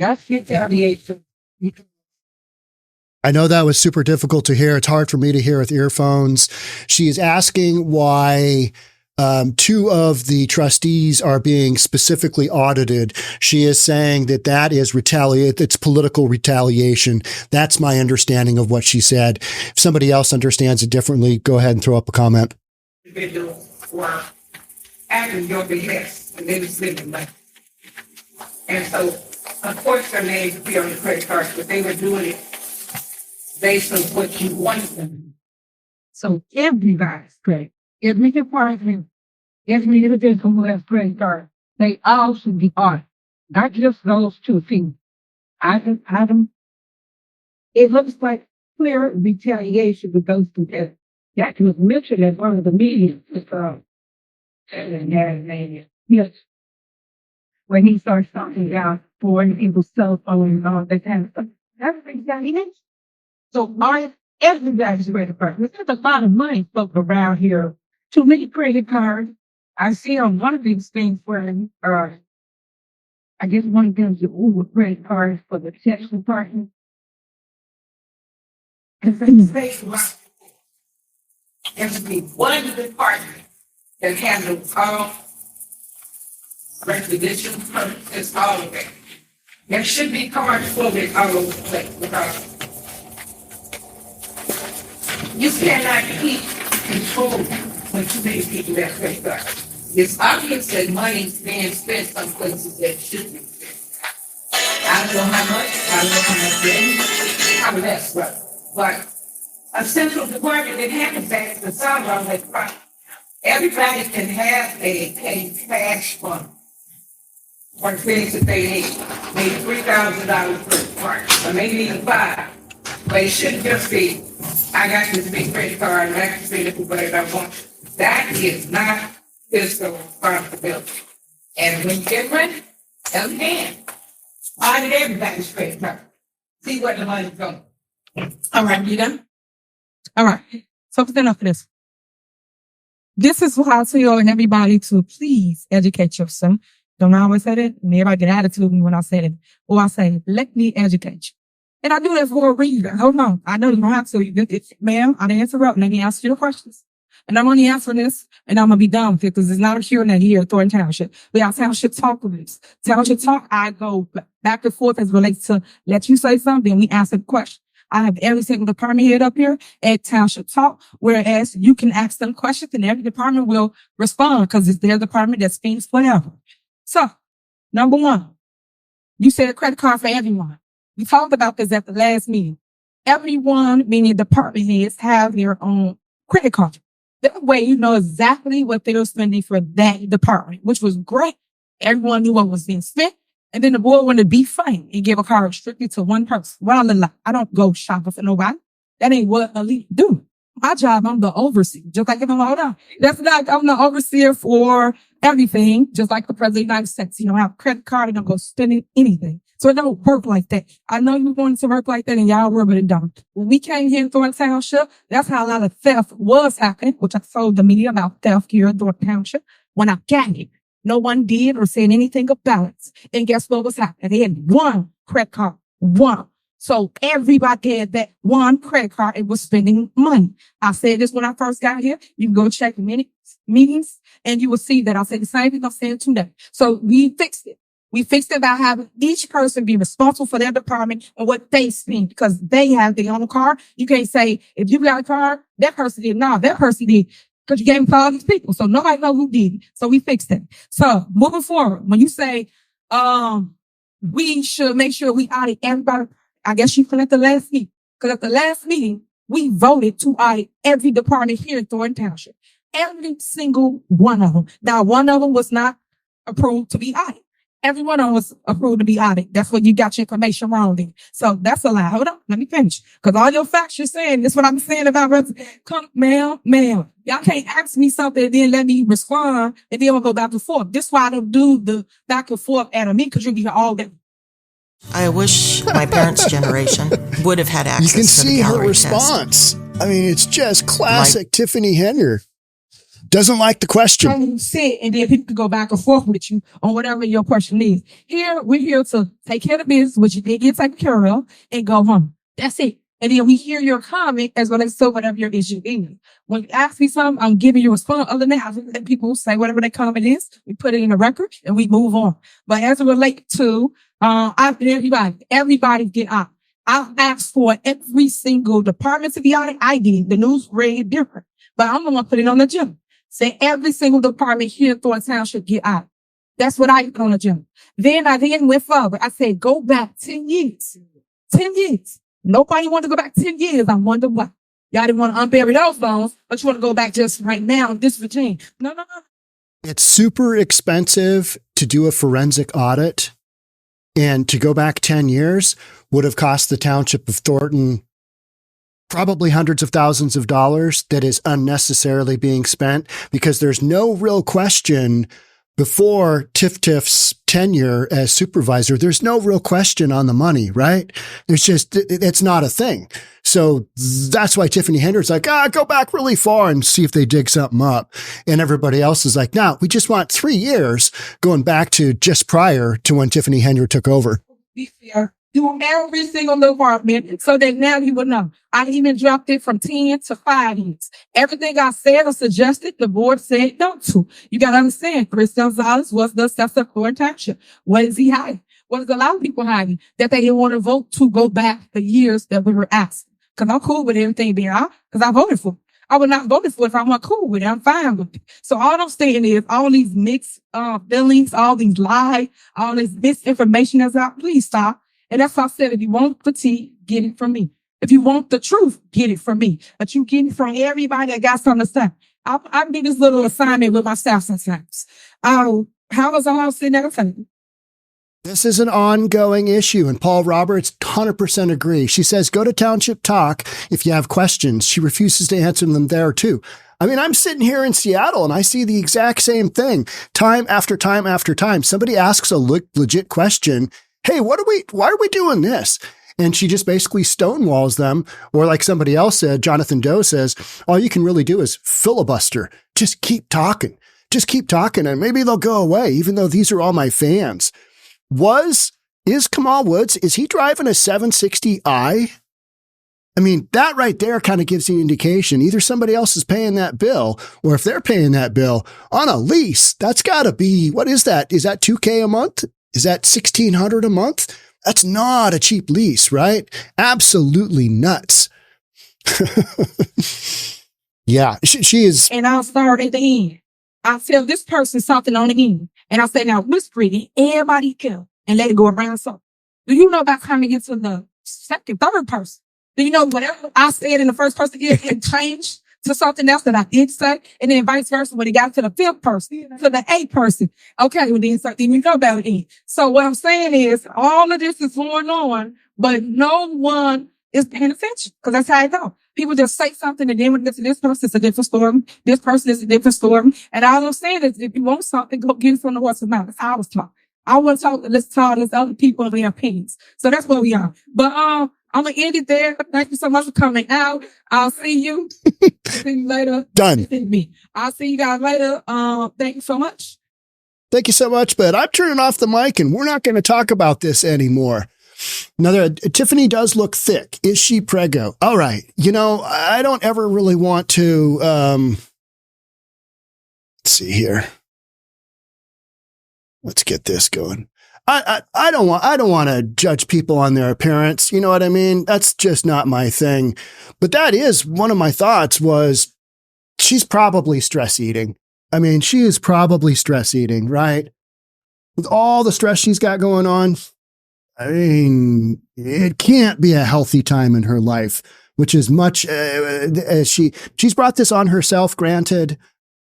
That's retaliation. I know that was super difficult to hear. It's hard for me to hear with earphones. She is asking why 2 of the trustees are being specifically audited. She is saying that is it's political retaliation. That's my understanding of what she said. If somebody else understands it differently, go ahead and throw up a comment. Individuals were acting your behest and they were spending money. And so, of course, their names would be on the credit cards, but they were doing it based on what you wanted them to do. So everybody's credit, every department, every individual who has credit card, they all should be audited, not just those 2 things. It looks like clear retaliation with those two. That was mentioned at one of the meetings. Yes. When he starts talking about foreign people's cell phones and all that kind of stuff. That's retaliation. So everybody's credit card. There's a lot of money floating around here. Too many credit cards. I see on one of these things where I guess one of them is Uber credit cards for the tax department. And so you say there should be one department that handles all requisitions, permits, all of that. There should be cards floating all over the place because you cannot keep control when too many people have credit cards. It's obvious that money is being spent some places that should be spent. I don't know how much, I don't know how much how less, but a central department that handles that to solve all that problem. Everybody can have a cash fund for things that they need. Maybe $3,000 per department, or maybe even $5,000. But it shouldn't just be, I got this big credit card and I can spend it for whatever I want. That is not fiscal responsibility. And when you get money, again, audit everybody's credit card. See what the money's going. All right, you done? All right. So enough for this. This is how I tell everybody to please educate yourself. Don't I always say that? And everybody get attitude with me when I say it. Or I say, let me educate you. And I do that for a reason. Hold on. I know you don't have to. Ma'am, I didn't interrupt. Let me answer your questions. And I'm only answering this, and I'm going to be done with it because it's not a hearing that here at Thornton Township. We have Township Talk with this. Township Talk, I go back and forth as it relates to let you say something, then we answer the question. I have every single department head up here at Township Talk, whereas you can ask them questions and every department will respond because it's their department that speaks whatever. So, number one, you said a credit card for everyone. We talked about this at the last meeting. Everyone, meaning department heads, have their own credit card. That way you know exactly what they were spending for that department, which was great. Everyone knew what was being spent. And then the board wanted to be funny and give a card strictly to one person. Well, I don't go shopping for nobody. That ain't what elite do. My job, I'm the overseer. Just like if I'm hold on. That's not, I'm the overseer for everything, just like the president of the United States. You don't have a credit card, you don't go spending anything. So it don't work like that. I know you want it to work like that and y'all were, but it don't. When we came here in Thornton Township, that's how a lot of theft was happening, which I told the media about theft here in Thornton Township. When I got here, no one did or said anything about it. And guess what was happening? They had one credit card. One. So everybody had that one credit card and was spending money. I said this when I first got here. You can go check the meetings and you will see that I said the same thing I'm saying today. So we fixed it. We fixed it by having each person be responsible for their department and what they spend because they have their own car. You can't say, if you got a car, that person did. No, that person did because you gave them to all these people. So nobody knows who did it. So we fixed it. So moving forward, when you say, we should make sure we audit everybody, I guess you can at the last meeting. Because at the last meeting, we voted to audit every department here in Thornton Township. Every single one of them. Now, one of them was not approved to be audited. Every one of them was approved to be audited. That's what you got your information wrong in. So that's a lie. Hold on. Let me finish. Because all your facts you're saying, this is what I'm saying about ma'am. Y'all can't ask me something and then let me respond and then we'll go back and forth. This is why I don't do the back and forth at me because you'll be all that. I wish my parents' generation would have had access to the You can see her gallery response. Test. I mean, it's just classic Tiffany Henry. Doesn't like the question. You sit and then people can go back and forth with you on whatever your question is. Here, we're here to take care of the business, which you did get taken care of, and go home. That's it. And then we hear your comment as well as so whatever your issue is. When you ask me something, I'm giving you a response. Other than that, I let people say whatever their comment is. We put it in the record and we move on. But as it relates to everybody get out. I asked for every single department to be audited. I did. The news read different. But I'm the one put it on the agenda. Say every single department here in Thornton Town should get out. That's what I put on the agenda. Then I went further. I said, go back 10 years. 10 years. Nobody wanted to go back 10 years. I wonder why. Y'all didn't want to unbury those bones, but you want to go back just right now in this routine. No. It's super expensive to do a forensic audit. And to go back 10 years would have cost the Township of Thornton probably hundreds of thousands of dollars that is unnecessarily being spent because there's no real question before Tiff's tenure as supervisor. There's no real question on the money, right? It's not a thing. So that's why Tiffany Henry's like, go back really far and see if they dig something up. And everybody else is like, no, we just want 3 years going back to just prior to when Tiffany Henry took over. Be fair. Do every single department so that now you will know. I even dropped it from 10 to 5 years. Everything I said or suggested, the board said no to. You got to understand, Chris Gonzalez was the assessor for Township. What is he hiding? What is a lot of people hiding? That they didn't want to vote to go back the years that we were asked. Because I'm cool with everything being out because I voted for it. I would not vote for it if I'm not cool with it. I'm fine with it. So all I'm saying is all these mixed feelings, all these lies, all this misinformation that's out, please stop. And that's why I said, if you want the tea, get it from me. If you want the truth, get it from me. But you get it from everybody that got something to say. I do this little assignment with myself sometimes. How was I sitting there saying? This is an ongoing issue, and Paul Roberts 100% agree. She says, go to Township Talk if you have questions. She refuses to answer them there, too. I mean, I'm sitting here in Seattle, and I see the exact same thing. Time after time after time. Somebody asks a legit question. Hey, why are we doing this? And she just basically stonewalls them. Or like somebody else said, Jonathan Doe says, all you can really do is filibuster. Just keep talking. just keep talking and maybe they'll go away, even though these are all my fans. Is Kamal Woods, is he driving a 760i? I mean, that right there kind of gives you an indication. Either somebody else is paying that bill, or if they're paying that bill on a lease, that's got to be, what is that? Is that $2,000 a month? Is that $1,600 a month? That's not a cheap lease, right? Absolutely nuts. Yeah, she is. And I'll start at the end. I'll tell this person something on the end. And I'll say, now whisper it, everybody kill, and let it go around something. Do you know by the time it gets to the second, third person? Do you know whatever I said in the first person, it changed to something else that I did say? And then vice versa, when it got to the fifth person, to the eighth person. Okay, well then something you know about it. So what I'm saying is, all of this is going on, but no one is paying attention, because that's how it goes. People just say something, and then when it gets to this person, it's a different story. This person is a different story. And all I'm saying is, if you want something, go get it from the horse's mouth. That's how I was taught. I want to talk, let's talk to other people and their opinions. So that's where we are. But I'm going to end it there. Thank you so much for coming out. I'll see you. See you later. Done. I'll see you guys later. Thank you so much. Thank you so much, but I'm turning off the mic and we're not going to talk about this anymore. Another, Tiffany does look thick. Is she preggo? All right. You know, I don't ever really want to, let's see here. Let's get this going. I don't want to judge people on their appearance. You know what I mean? That's just not my thing. But that is one of my thoughts was she's probably stress eating. I mean, she is probably stress eating, right? With all the stress she's got going on. I mean, it can't be a healthy time in her life, which is much as she's brought this on herself, granted,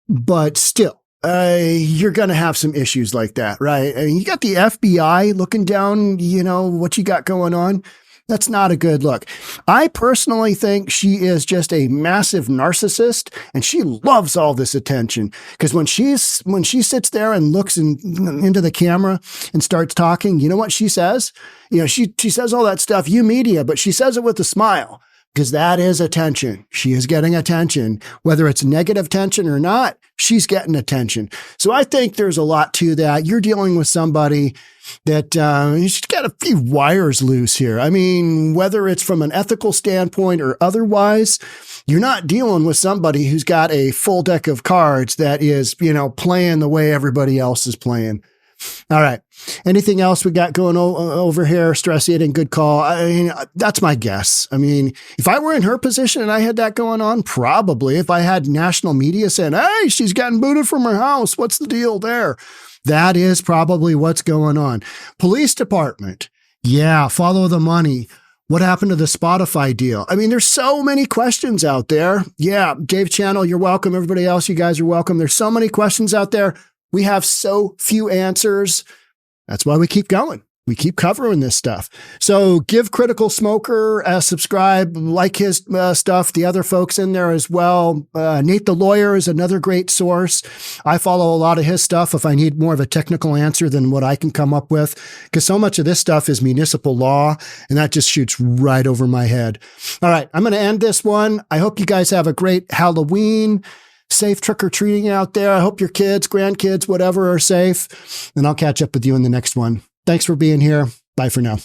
but still, you're going to have some issues like that, right? I mean, you got the FBI looking down, you know, what you got going on. That's not a good look. I personally think she is just a massive narcissist and she loves all this attention because when she sits there and looks into the camera and starts talking, you know what she says? You know, she says all that stuff, you media, but she says it with a smile because that is attention. She is getting attention, whether it's negative attention or not. She's getting attention. So I think there's a lot to that. You're dealing with somebody that she's got a few wires loose here. I mean, whether it's from an ethical standpoint or otherwise, you're not dealing with somebody who's got a full deck of cards that is, you know, playing the way everybody else is playing. All right. Anything else we got going over here? Stress eating, good call. I mean, that's my guess. I mean, if I were in her position and I had that going on, probably if I had national media saying, hey, she's gotten booted from her house. What's the deal there? That is probably what's going on. Police department. Yeah. Follow the money. What happened to the Spotify deal? I mean, there's so many questions out there. Yeah. Dave Channel, you're welcome. Everybody else, you guys are welcome. There's so many questions out there. We have so few answers. That's why we keep going. We keep covering this stuff. So give Critical Smoker a subscribe, like his stuff, the other folks in there as well. Nate the Lawyer is another great source. I follow a lot of his stuff if I need more of a technical answer than what I can come up with, because so much of this stuff is municipal law, and that just shoots right over my head. All right, I'm going to end this one. I hope you guys have a great Halloween. Safe trick-or-treating out there. I hope your kids, grandkids, whatever are safe. And I'll catch up with you in the next one. Thanks for being here. Bye for now.